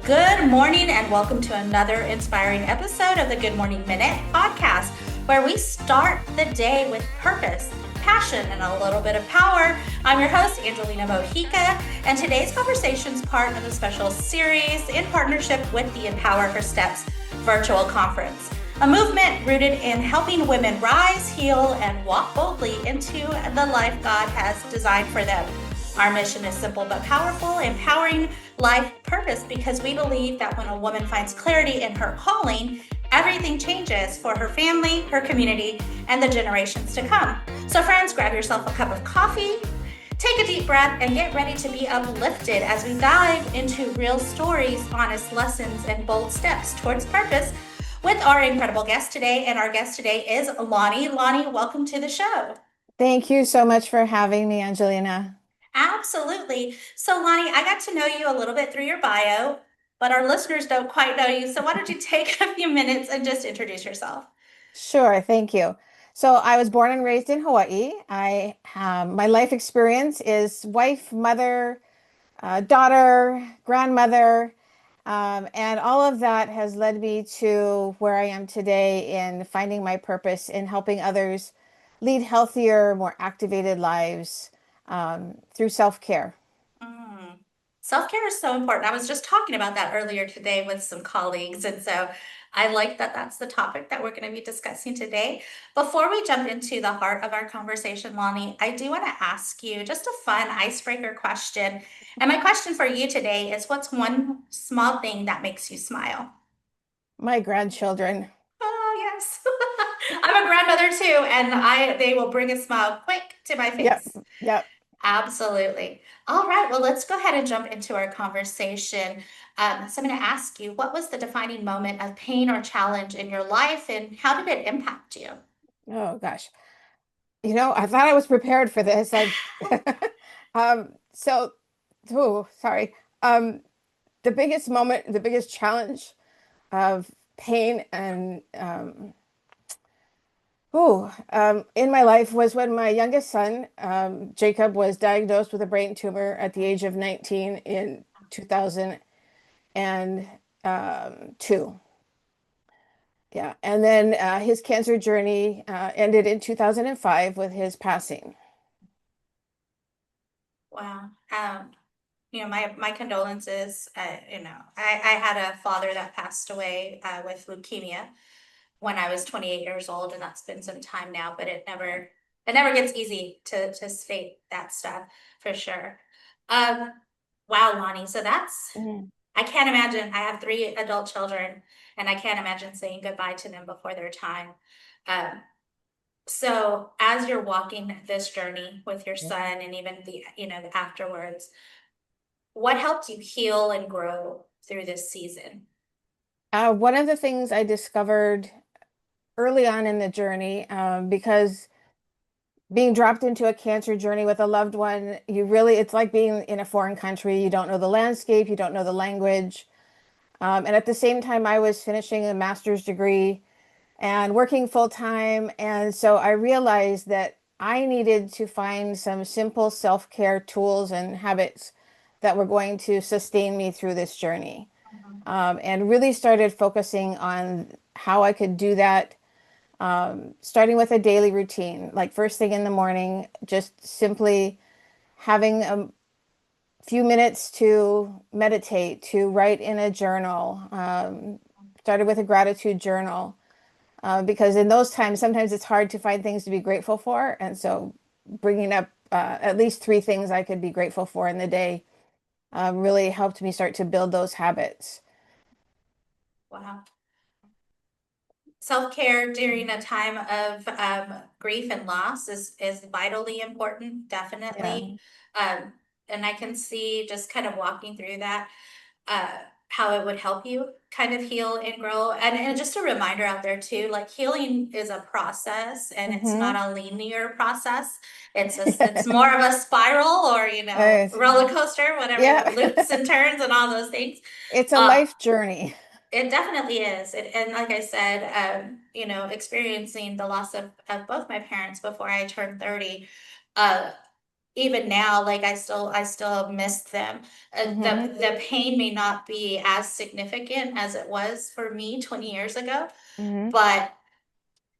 Good morning, and welcome to another inspiring episode of the Good Morning Minute podcast, where we start the day with purpose, passion, and a little bit of power. I'm your host, Angelina Mojica, and today's conversation is part of a special series in partnership with the Empower Her Steps virtual conference, a movement rooted in helping women rise, heal, and walk boldly into the life God has designed for them. Our mission is simple but powerful, empowering life purpose, because we believe that when a woman finds clarity in her calling, everything changes for her family, her community, and the generations to come. So friends, grab yourself a cup of coffee, take a deep breath, and get ready to be uplifted as we dive into real stories, honest lessons, and bold steps towards purpose with our incredible guest today. And our guest today is Lani. Lani, welcome to the show. Thank you so much for having me, Angelina. Absolutely. So, Lani, I got to know you a little bit through your bio, but our listeners don't quite know you. So, why don't you take a few minutes and just introduce yourself? Sure, thank you. So I was born and raised in Hawaii. My life experience is wife, mother, daughter, grandmother, and all of that has led me to where I am today in finding my purpose in helping others lead healthier, more activated lives through self-care. Mm. Self-care is so important. I was just talking about that earlier today with some colleagues. And so I like that that's the topic that we're going to be discussing today. Before we jump into the heart of our conversation, Lani, I do want to ask you just a fun icebreaker question. And my question for you today is, what's one small thing that makes you smile? My grandchildren. Oh, yes. I'm a grandmother too, and they will bring a smile quick to my Yep, face. yep. Absolutely. All right, well, let's go ahead and jump into our conversation. So I'm going to ask you, what was the defining moment of pain or challenge in your life, and how did it impact you? Oh gosh. I thought I was prepared for this. So, oh, sorry. Um, the biggest moment, the biggest challenge of pain and in my life was when my youngest son, Jacob, was diagnosed with a brain tumor at the age of 19 in 2002. Yeah, and then his cancer journey ended in 2005 with his passing. Wow. My condolences. I had a father that passed away with leukemia when I was 28 years old, and that's been some time now, but it never gets easy to state that stuff for sure. Um, wow, Lonnie. So Mhm. I can't imagine. I have three adult children, and I can't imagine saying goodbye to them before their time. Um, so as you're walking this journey with your son, and even the afterwards, what helped you heal and grow through this season? One of the things I discovered early on in the journey, because being dropped into a cancer journey with a loved one, it's like being in a foreign country. You don't know the landscape, you don't know the language. And at the same time, I was finishing a master's degree and working full time. And so I realized that I needed to find some simple self-care tools and habits that were going to sustain me through this journey. Mhm. And really started focusing on how I could do that, starting with a daily routine, like first thing in the morning, just simply having a few minutes to meditate, to write in a journal. Started with a gratitude journal, because in those times, sometimes it's hard to find things to be grateful for. And so bringing up at least three things I could be grateful for in the day really helped me start to build those habits. Wow. Self-care during a time of grief and loss is vitally important, Yeah. definitely. Um, and I can see, just kind of walking through that, uh, how it would help you kind of heal and grow. And just a reminder out there too, like, healing is a process, and it's not Hmm. a linear process. It's more of a spiral, or It's- roller coaster, whatever, yeah. loops and turns and all those things. It's a Uh, life journey. it definitely is. And like I said, experiencing the loss of both my parents before I turned 30, uh, even now, like I still miss them. Mm-hmm. The pain may not be as significant as it was for me 20 years ago, Mm-hmm. but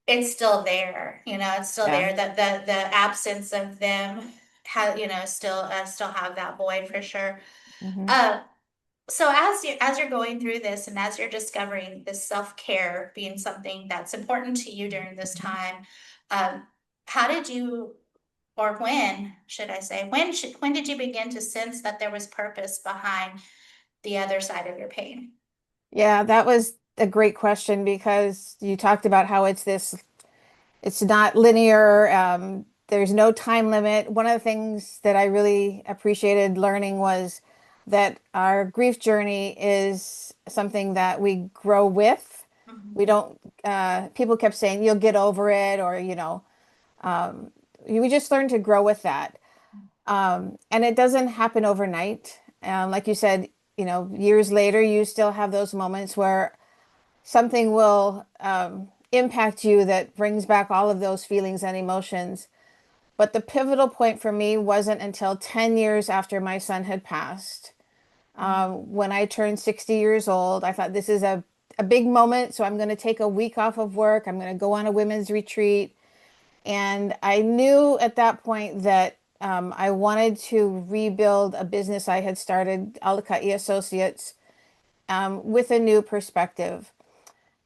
it's still there, it's still Yeah. there. That the absence of them has, still have that void for sure. Mm-hmm. Uh, so as you're going through this and as you're discovering this self-care being something that's important to you during this time, um, how did you, or when should I say, when did you begin to sense that there was purpose behind the other side of your pain? Yeah, that was a great question because you talked about how it's not linear. There's no time limit. One of the things that I really appreciated learning was that our grief journey is something that we grow with. We Mhm. don't, people kept saying, you'll get over it, or, we just learn to grow with that. And it doesn't happen overnight. Like you said, years later, you still have those moments where something will impact you that brings back all of those feelings and emotions. But the pivotal point for me wasn't until 10 years after my son had passed. When I turned 60 years old, I thought this is a big moment. So I'm going to take a week off of work. I'm going to go on a women's retreat. And I knew at that point that I wanted to rebuild a business I had started, Alakaʻi Associates, with a new perspective.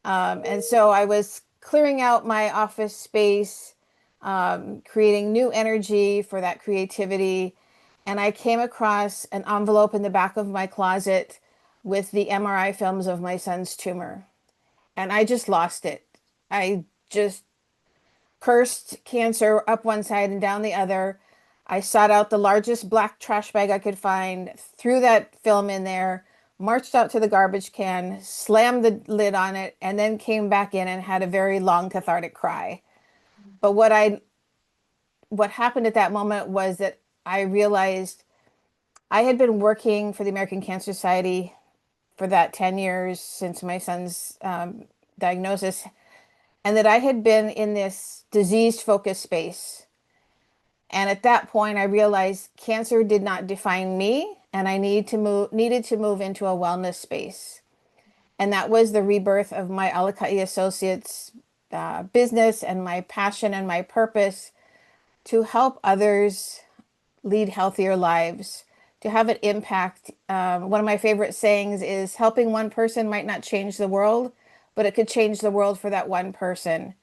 And so I was clearing out my office space, creating new energy for that creativity. And I came across an envelope in the back of my closet with the MRI films of my son's tumor. And I just lost it. I just cursed cancer up one side and down the other. I sought out the largest black trash bag I could find, threw that film in there, marched out to the garbage can, slammed the lid on it, and then came back in and had a very long cathartic cry. But what happened at that moment was that I realized I had been working for the American Cancer Society for that 10 years since my son's diagnosis, and that I had been in this disease focused space. And at that point, I realized cancer did not define me, and I needed to move into a wellness space. And that was the rebirth of my Alakaʻi Associates business and my passion and my purpose to help others lead healthier lives, to have an impact. One of my favorite sayings is helping one person might not change the world, but it could change the world for that one person.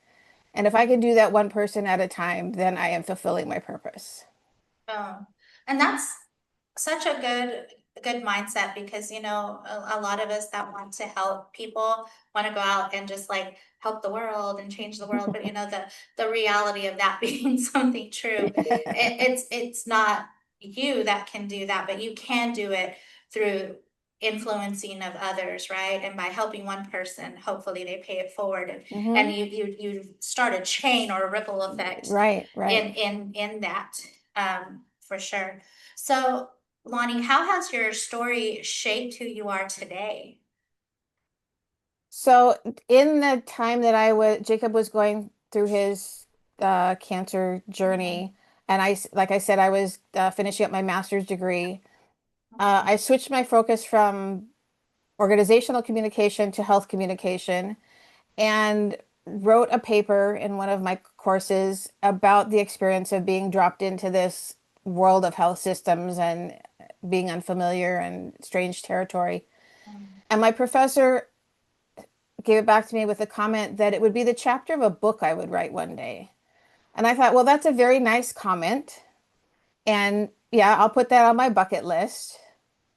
And if I can do that one person at a time, then I am fulfilling my purpose. Oh, and that's such a good mindset because a lot of us that want to help people want to go out and just like help the world and change the world, but the reality of that being something true, it's not you that can do that, but you can do it through influencing of others, right? And by helping one person, hopefully they pay it forward, and Hmm. you start a chain or a ripple effect Right, right. in that, for sure. So, Lani, how has your story shaped who you are today? So in the time that Jacob was going through his cancer Mhm. journey, and like I said, I was finishing up my master's degree. I switched my focus from organizational communication to health communication, and wrote a paper in one of my courses about the experience of being dropped into this world of health systems and being unfamiliar and strange territory. And my professor gave it back to me with a comment that it would be the chapter of a book I would write one day. And I thought, well, that's a very nice comment. And yeah, I'll put that on my bucket list,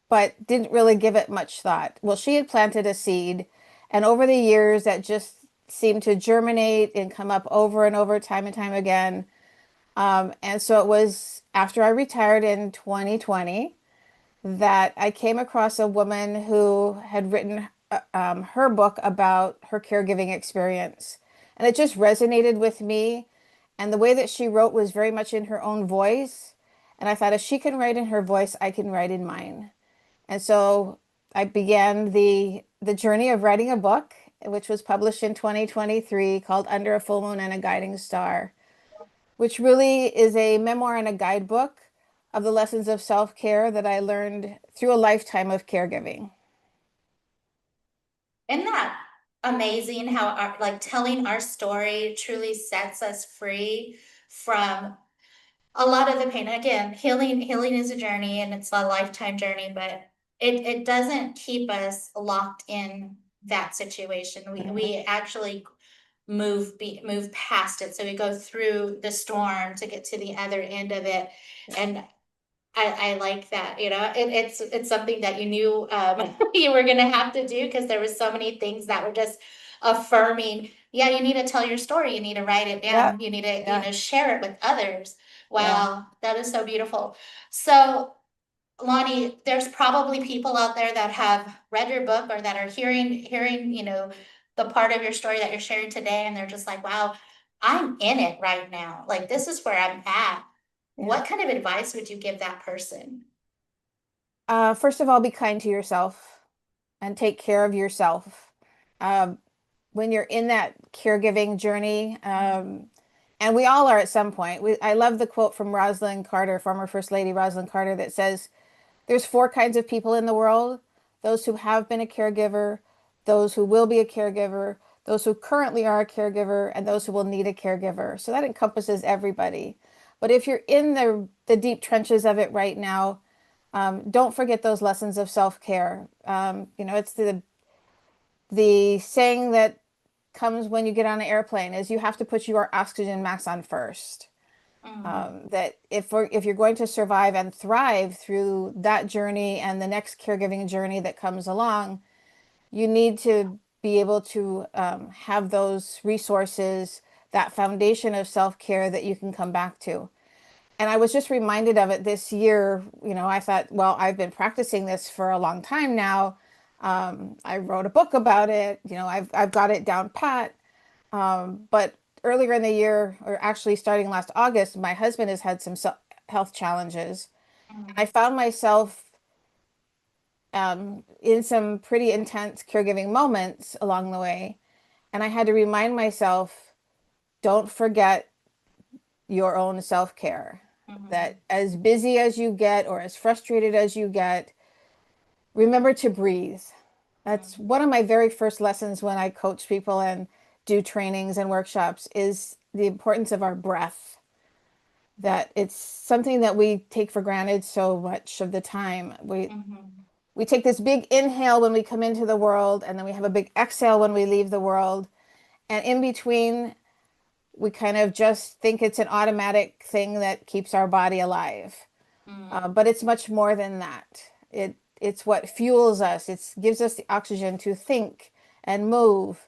but didn't really give it much thought. Well, she had planted a seed, and over the years, that just seemed to germinate and come up over and over, time and time again. And so it was after I retired in 2020 that I came across a woman who had written her book about her caregiving experience. And it just resonated with me. And the way that she wrote was very much in her own voice. And I thought, if she can write in her voice, I can write in mine. And so I began the journey of writing a book, which was published in 2023, called Under a Full Moon and a Guiding Star, which really is a memoir and a guidebook of the lessons of self-care that I learned through a lifetime of caregiving. Isn't that amazing how like telling our story truly sets us free from a lot of the pain. Again, healing is a journey and it's a lifetime journey, but it doesn't keep us locked in that situation. We actually move past it. So we go through the storm to get to the other end of it. And I like that, it's something that you knew you were gonna have to do because there was so many things that were just affirming. Yeah, you need to tell your story. You need to write it Yeah, down. You need to, yeah, share it with others. yeah, Wow, that is so beautiful. So, Lani, there's probably people out there that have read your book or that are hearing, the part of your story that you're sharing today, and they're just like, wow, I'm in it right now. Like this is where I'm at. yeah. What kind of advice would you give that person? First of all, be kind to yourself and take care of yourself. Um, when you're in that caregiving journey, and we all are at some point. I love the quote from Rosalind Carter, former First Lady Rosalind Carter, that says, there's four kinds of people in the world: those who have been a caregiver, those who will be a caregiver, those who currently are a caregiver, and those who will need a caregiver. So that encompasses everybody. But if you're in the deep trenches of it right now, don't forget those lessons of self-care. It's the saying that comes when you get on an airplane is you have to put your oxygen mask on first. Mm, That if you're going to survive and thrive through that journey and the next caregiving journey that comes along, you need to be able to have those resources, that foundation of self-care that you can come back to. And I was just reminded of it this year. I thought, well, I've been practicing this for a long time now. I wrote a book about it. I've got it down pat. But earlier in the year, or actually starting last August, my husband has had some health challenges. And I mm, found myself in some pretty intense caregiving moments along the way. And I had to remind myself, don't forget your own self-care. That mm, as busy as you get or as frustrated as you get, remember to breathe. That's mm, one of my very first lessons when I coach people and do trainings and workshops is the importance of our breath. That it's something that we take for granted so much of the time. We mm, we take this big inhale when we come into the world, and then we have a big exhale when we leave the world. And in between, we kind of just think it's an automatic thing that keeps our body alive. mm, But it's much more than that. It's what fuels us. It gives us the oxygen to think and move.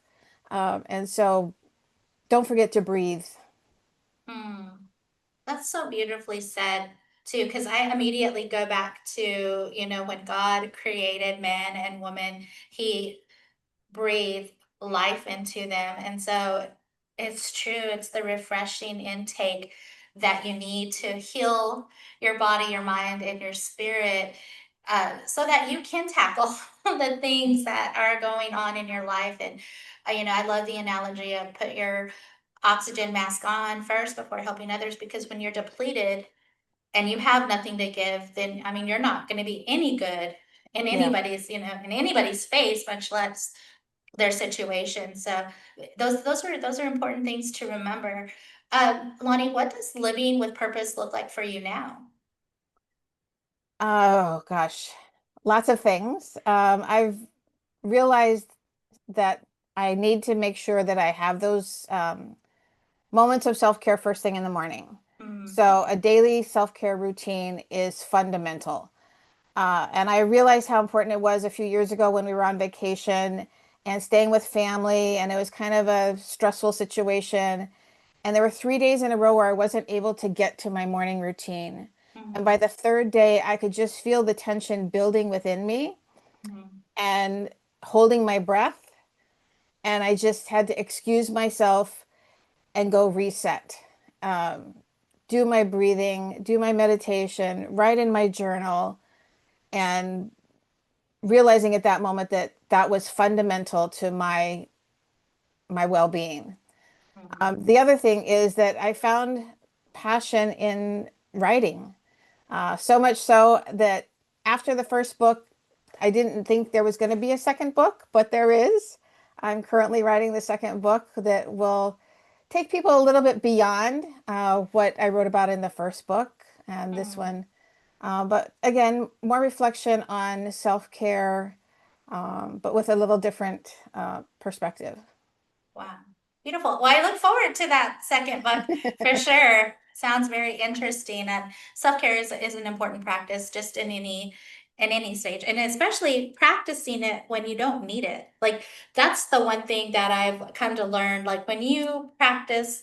And so don't forget to breathe. mm. That's so beautifully said too, because I immediately go back to, when God created man and woman, he breathed life into them. And so it's true, it's the refreshing intake that you need to heal your body, your mind, and your spirit, so that you can tackle the things that are going on in your life. And, I love the analogy of put your oxygen mask on first before helping others, because when you're depleted and you have nothing to give, then I mean you're not going to be any good in Yeah. anybody's face, much less their situation. So those are important things to remember. Lonnie, what does living with purpose look like for you now? Oh gosh, lots of things. I've realized that I need to make sure that I have those moments of self-care first thing in the morning. Mm, So a daily self-care routine is fundamental. And I realized how important it was a few years ago when we were on vacation and staying with family, and it was kind of a stressful situation. And there were 3 days in a row where I wasn't able to get to my morning routine. And by mm, the third day, I could just feel the tension building within me mm, and holding my breath. And I just had to excuse myself and go reset. Um, do my breathing, do my meditation, write in my journal, and realizing at that moment that that was fundamental to my well-being. mm, The other thing is that I found passion in writing. So much so that after the first book, I didn't think there was going to be a second book, but there is. I'm currently writing the second book that will take people a little bit beyond what I wrote about in the first book and this Mm. one. But again, more reflection on self-care, but with a little different perspective. Wow. Beautiful. Well, I look forward to that second book for sure. Sounds very interesting. And self-care is an important practice just in any stage. And especially practicing it when you don't need it. Like that's the one thing that I've come to learn. Like when you practice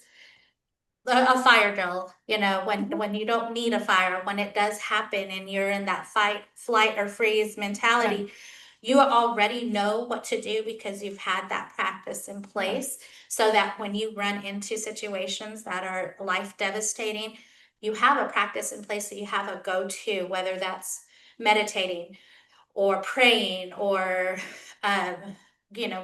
a fire drill, you know, Mhm. when you don't need a fire, when it does happen and you're in that fight, flight, or freeze Yeah, mentality, you already know what to do because you've had that practice in yeah, place, so that when you run into situations that are life devastating, you have a practice in place, so you have a go-to, whether that's meditating or praying or um,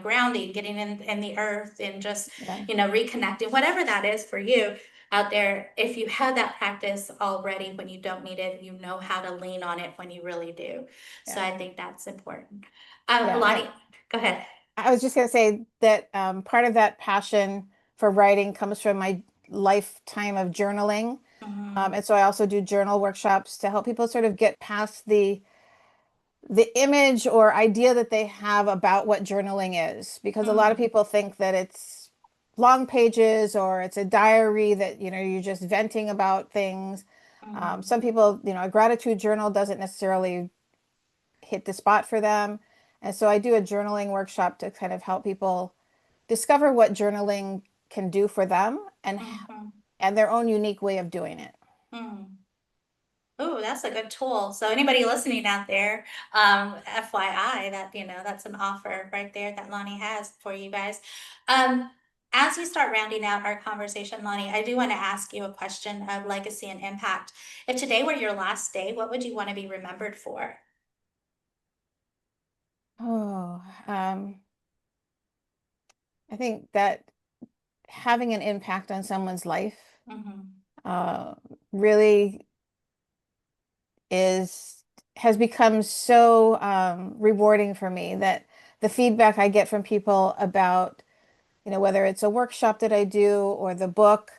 grounding, getting in the earth and just yeah, reconnecting, whatever that is for you out there. If you have that practice already, when you don't need it, you know how to lean on it when you really do. So yeah, I think that's important. yeah. Lani, go ahead. I was just going to say that part of that passion for writing comes from my lifetime of journaling. Mm-hmm. And so I also do journal workshops to help people sort of get past the image or idea that they have about what journaling is, because a lot of Mm-hmm. people think that it's long pages or it's a diary that, you're just venting about things. Some people, a gratitude journal doesn't necessarily hit the spot for them. And so I do a journaling workshop to kind of help people discover what journaling can do for them Mm-hmm. and their own unique way of doing it. Mm-hmm. Oh, that's a good tool. So anybody listening out there, FYI, that that's an offer right there that Lonnie has for you guys. Um, as we start rounding out our conversation, Lonnie, I do want to ask you a question of legacy and impact. If today were your last day, what would you want to be remembered for? Oh, I think that having an impact on someone's life Mm-hmm. uh, really is has become so rewarding for me, that the feedback I get from people about, whether it's a workshop that I do or the book,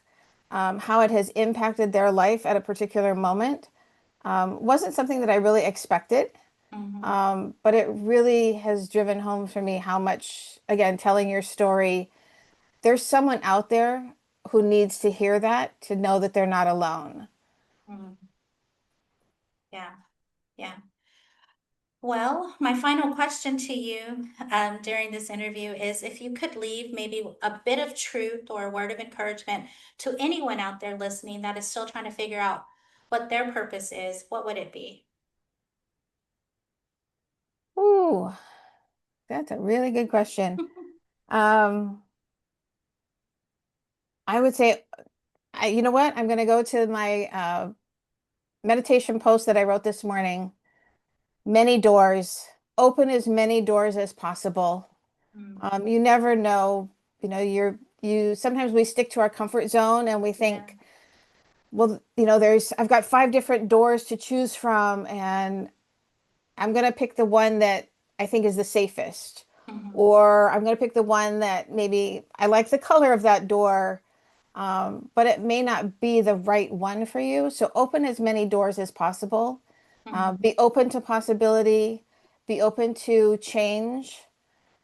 how it has impacted their life at a particular moment, wasn't something that I really expected. Mm-hmm. But it really has driven home for me how much, again, telling your story, there's someone out there who needs to hear that, to know that they're not alone. Mm-hmm. Yeah, yeah. Well, my final question to you during this interview is, if you could leave maybe a bit of truth or a word of encouragement to anyone out there listening that is still trying to figure out what their purpose is, what would it be? Ooh, that's a really good question. Um, I would say, you know what? I'm going to go to my meditation post that I wrote this morning. Many doors, open as many doors as possible. Mm, You never know, sometimes we stick to our comfort zone and we yeah. think, well, I've got 5 different doors to choose from, and I'm going to pick the one that I think is the safest. Hmm. Or I'm going to pick the one that maybe I like the color of that door, but it may not be the right one for you. So open as many doors as possible. Hmm. Be open to possibility. Be open to change.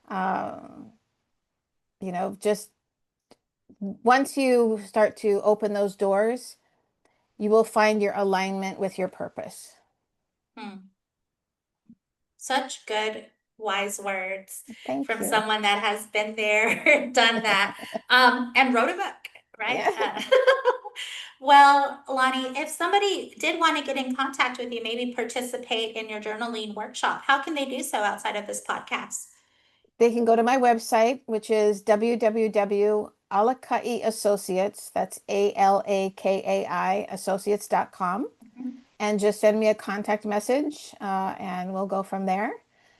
Um, just once you start to open those doors, you will find your alignment with your purpose. Hmm. Such good, wise words Thank from you. someone that has been there, done that, and wrote a book, right? Yeah. Well, Lonnie, if somebody did want to get in contact with you, maybe participate in your journaling workshop, how can they do so outside of this podcast? They can go to my website, which is www.alakaʻi Associates, that's ALAKAI Associates.com, Mhm. and just send me a contact message, and we'll go from there.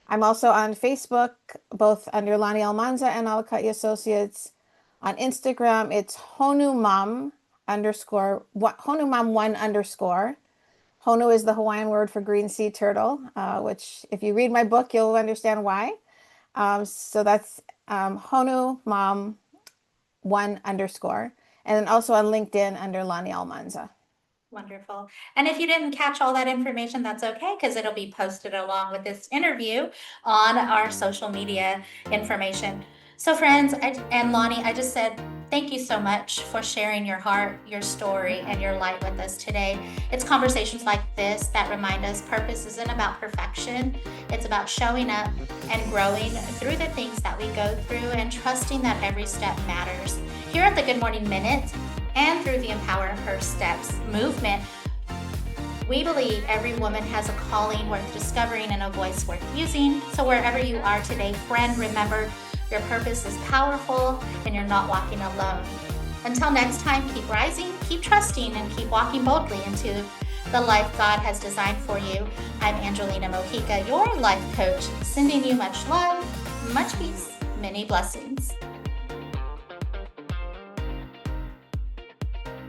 I'm also on Facebook, both under Lani Almanza and Alakaʻi Associates. On Instagram, it's Honumam underscore, Honumam one underscore. Honu is the Hawaiian word for green sea turtle, which if you read my book, you'll understand why. So that's Honu Mom 1_. And then also on LinkedIn under Lani Almanza. Wonderful. And if you didn't catch all that information, that's okay, because it'll be posted along with this interview on our social media information. So friends, and Lani, I just said, thank you so much for sharing your heart, your story, and your light with us today. It's conversations like this that remind us purpose isn't about perfection. It's about showing up and growing through the things that we go through and trusting that every step matters. Here at the Good Morning Minute, and through the Empower Her Steps movement, we believe every woman has a calling worth discovering and a voice worth using. So wherever you are today, friend, remember your purpose is powerful and you're not walking alone. Until next time, keep rising, keep trusting, and keep walking boldly into the life God has designed for you. I'm Angelina Mojica, your life coach, sending you much love, much peace, many blessings.